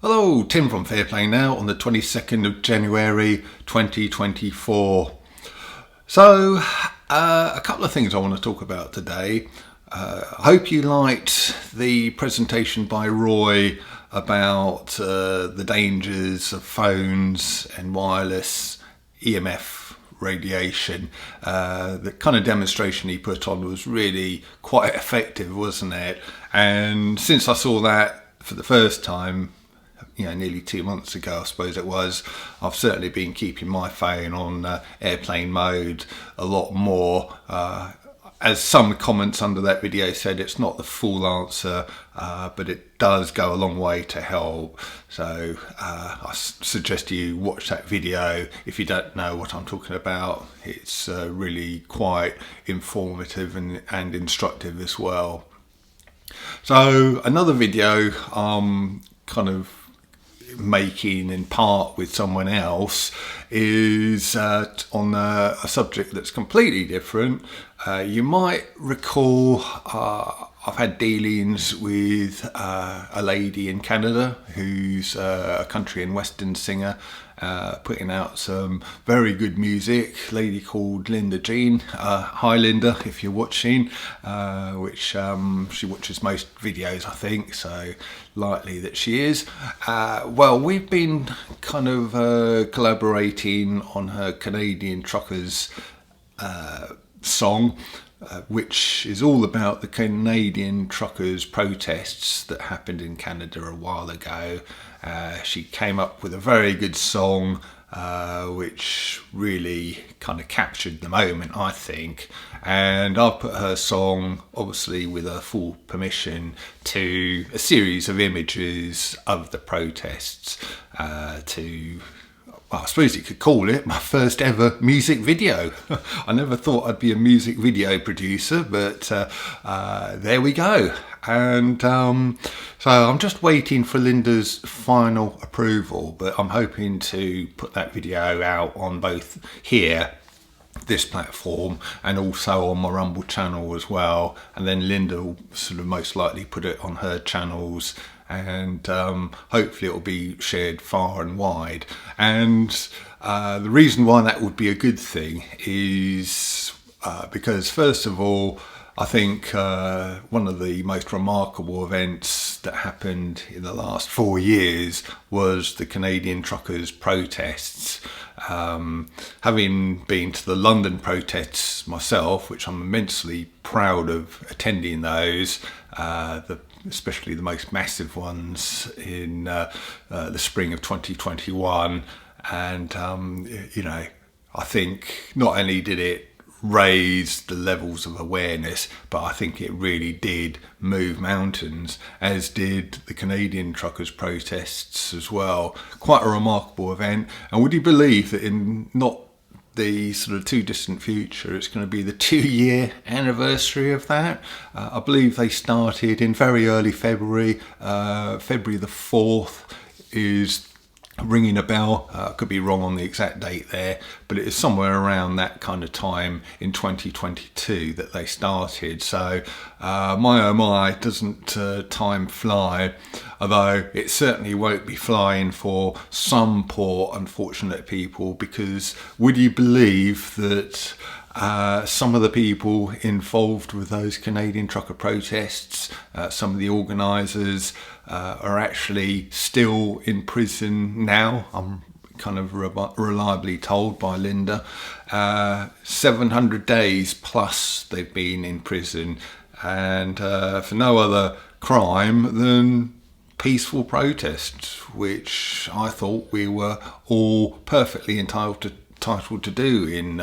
Hello, Tim from Fairplay Now on the 22nd of January 2024. So, a couple of things I want to talk about today. I hope you liked the presentation by Roy about the dangers of phones and wireless EMF radiation. The kind of demonstration he put on was really quite effective, wasn't it? And since I saw that for the first time, nearly 2 months ago, I suppose it was, I've certainly been keeping my phone on airplane mode a lot more. As some comments under that video said, it's not the full answer, but it does go a long way to help. So I suggest you watch that video if you don't know what I'm talking about. It's really quite informative and instructive as well. So another video kind of making in part with someone else is on a subject that's completely different. You might recall I've had dealings with a lady in Canada who's a country and western singer, putting out some very good music, a lady called Linda Jean. Hi Linda, if you're watching, which she watches most videos, I think, so likely that she is. Well, we've been kind of collaborating on her Canadian Truckers song, which is all about the Canadian truckers protests that happened in Canada a while ago. She came up with a very good song which really kind of captured the moment, I think, and I've put her song, obviously with her full permission, to a series of images of the protests I suppose you could call it my first ever music video. I never thought I'd be a music video producer, but there we go. And so I'm just waiting for Linda's final approval, but I'm hoping to put that video out on both here, this platform, and also on my Rumble channel as well. And then Linda will sort of most likely put it on her channels, and hopefully it will be shared far and wide. And the reason why that would be a good thing is because, first of all, I think one of the most remarkable events that happened in the last 4 years was the Canadian truckers protests. Having been to the London protests myself, which I'm immensely proud of attending those, especially the most massive ones in the spring of 2021. And, I think not only did it raise the levels of awareness, but I think it really did move mountains, as did the Canadian truckers protests as well. Quite a remarkable event. And would you believe that in not the sort of too distant future, it's going to be the 2-year anniversary of that? I believe they started in very early February. February the 4th is ringing a bell. I could be wrong on the exact date there, but it is somewhere around that kind of time in 2022 that they started. So my oh my, doesn't time fly? Although it certainly won't be flying for some poor unfortunate people, because would you believe that some of the people involved with those Canadian trucker protests, some of the organisers, are actually still in prison now. I'm kind of reliably told by Linda. 700 days plus they've been in prison, and for no other crime than peaceful protests, which I thought we were all perfectly entitled to do in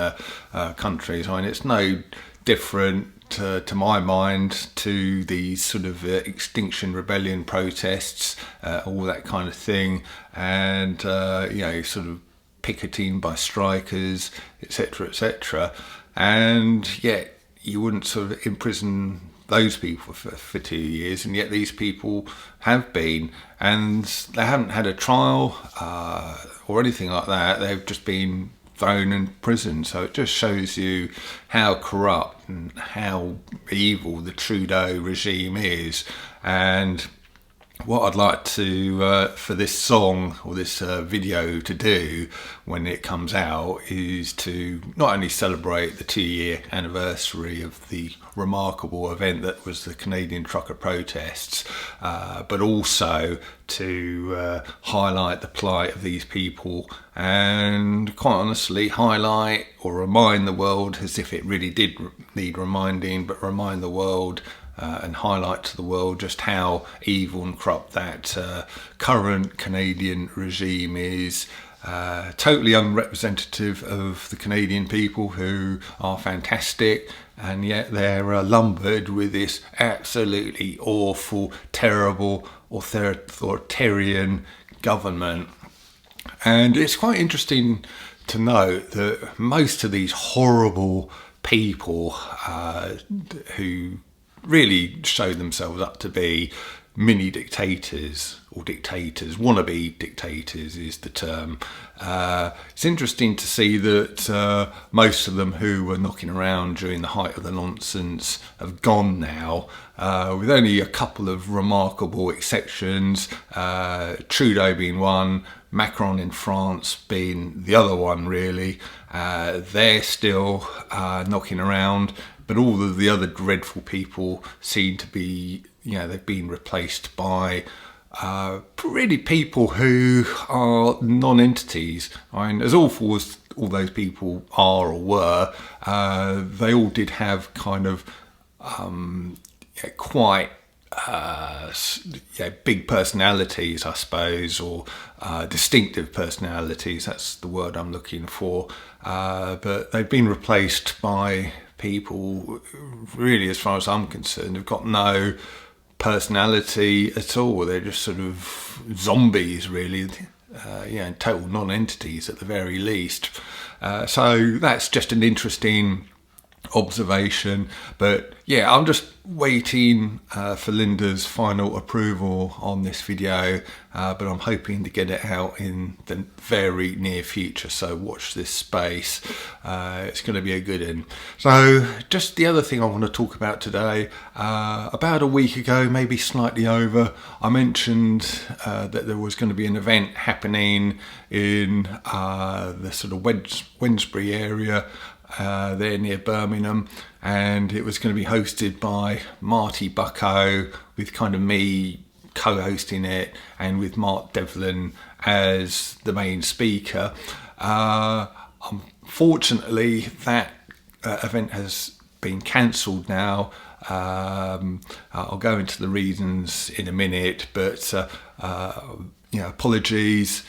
countries. I mean, it's no different to my mind to these sort of Extinction Rebellion protests, all that kind of thing, and sort of picketing by strikers, etc., etc. And yet you wouldn't sort of imprison those people for 2 years, and yet these people have been, and they haven't had a trial or anything like that. They've just been thrown in prison. So it just shows you how corrupt and how evil the Trudeau regime is. And what I'd like to for this song or this video to do when it comes out is to not only celebrate the 2-year anniversary of the remarkable event that was the Canadian trucker protests, but also to highlight the plight of these people and, quite honestly, highlight or remind the world, as if it really did need reminding, but remind the world and highlight to the world just how evil and corrupt that current Canadian regime is. Totally unrepresentative of the Canadian people, who are fantastic, and yet they're lumbered with this absolutely awful, terrible, authoritarian government. And it's quite interesting to note that most of these horrible people who really show themselves up to be mini dictators or dictators, wannabe dictators is the term. It's interesting to see that most of them who were knocking around during the height of the nonsense have gone now, with only a couple of remarkable exceptions, Trudeau being one, Macron in France being the other one really. They're still knocking around, but all of the other dreadful people seem to be, they've been replaced by really people who are non-entities. I mean, as awful as all those people are or were, they all did have kind of quite big personalities, I suppose, or distinctive personalities. That's the word I'm looking for. But they've been replaced by people, really, as far as I'm concerned, have got no personality at all. They're just sort of zombies, really, total non-entities at the very least. So that's just an interesting observation. But yeah, I'm just waiting for Linda's final approval on this video, but I'm hoping to get it out in the very near future, so watch this space. It's going to be a good one. So just the other thing I want to talk about today, about a week ago, maybe slightly over, I mentioned that there was going to be an event happening in the sort of Wednesbury area, there near Birmingham, and it was going to be hosted by Marty Bucko, with kind of me co-hosting it, and with Mark Devlin as the main speaker. Unfortunately, that event has been cancelled now. I'll go into the reasons in a minute, but apologies.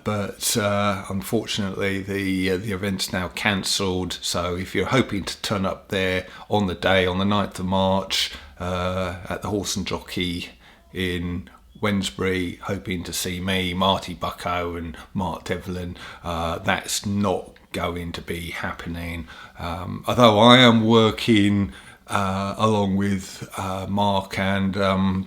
But unfortunately, the event's now cancelled. So if you're hoping to turn up there on the day, on the 9th of March, at the Horse and Jockey in Wednesbury, hoping to see me, Marty Bucko and Mark Devlin, that's not going to be happening. Although I am working along with Mark and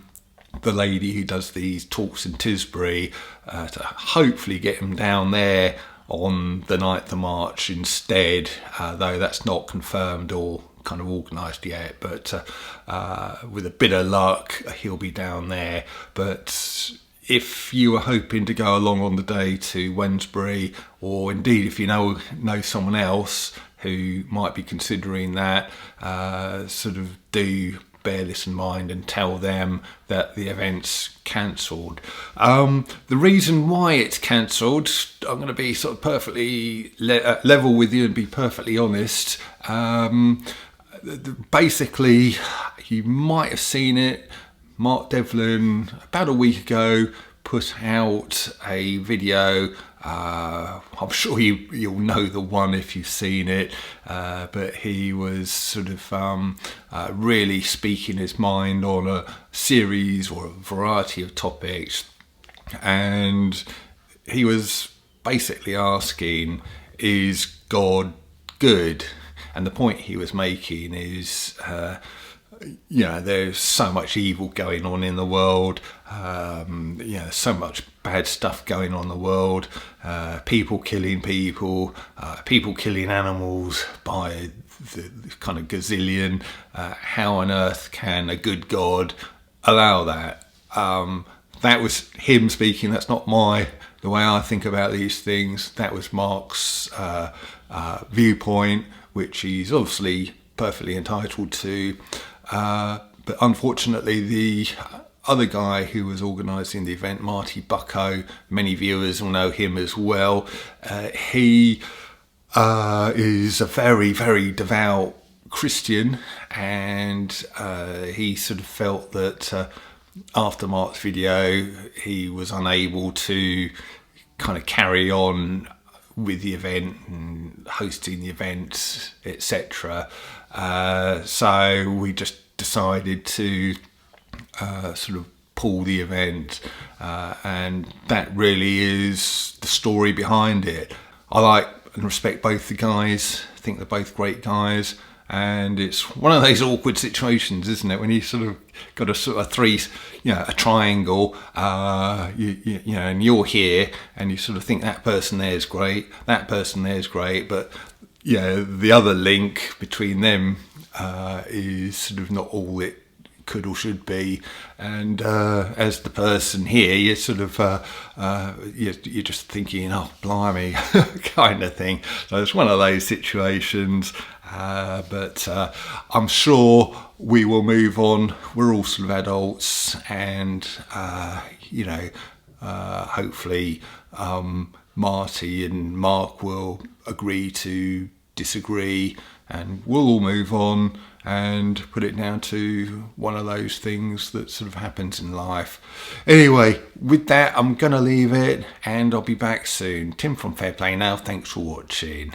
the lady who does these talks in Tisbury, to hopefully get him down there on the 9th of March instead, though that's not confirmed or kind of organised yet, but with a bit of luck he'll be down there. But if you were hoping to go along on the day to Wednesbury, or indeed if you know someone else who might be considering that, sort of do bear this in mind and tell them that the event's cancelled. The reason why it's cancelled, I'm going to be sort of perfectly level with you and be perfectly honest. Basically, you might have seen it. Mark Devlin, about a week ago, put out a video. I'm sure you'll know the one if you've seen it, but he was sort of really speaking his mind on a series or a variety of topics, and he was basically asking, is God good? And the point he was making is, there's so much evil going on in the world. So much bad stuff going on in the world. People killing people, people killing animals by the kind of gazillion. How on earth can a good God allow that? that was him speaking. That's not the way I think about these things. That was Mark's viewpoint, which he's obviously perfectly entitled to. But unfortunately, the other guy who was organising the event, Marty Bucko, many viewers will know him as well. He is a very, very devout Christian, and he sort of felt that after Mark's video, he was unable to kind of carry on with the event and hosting the event, etc. So we just decided to sort of pull the event, and that really is the story behind it. I like and respect both the guys. I think they're both great guys, and it's one of those awkward situations, isn't it, when you sort of got a sort of a triangle, you know, and you're here, and you sort of think that person there is great, that person there is great, but the other link between them is sort of not all it could or should be, and as the person here, you're sort of you're just thinking, oh blimey, kind of thing. So it's one of those situations, but I'm sure we will move on. We're all sort of adults, and hopefully Marty and Mark will agree to disagree, and we'll all move on and put it down to one of those things that sort of happens in life. Anyway, with that, I'm going to leave it, and I'll be back soon. Tim from Fair Play Now. Thanks for watching.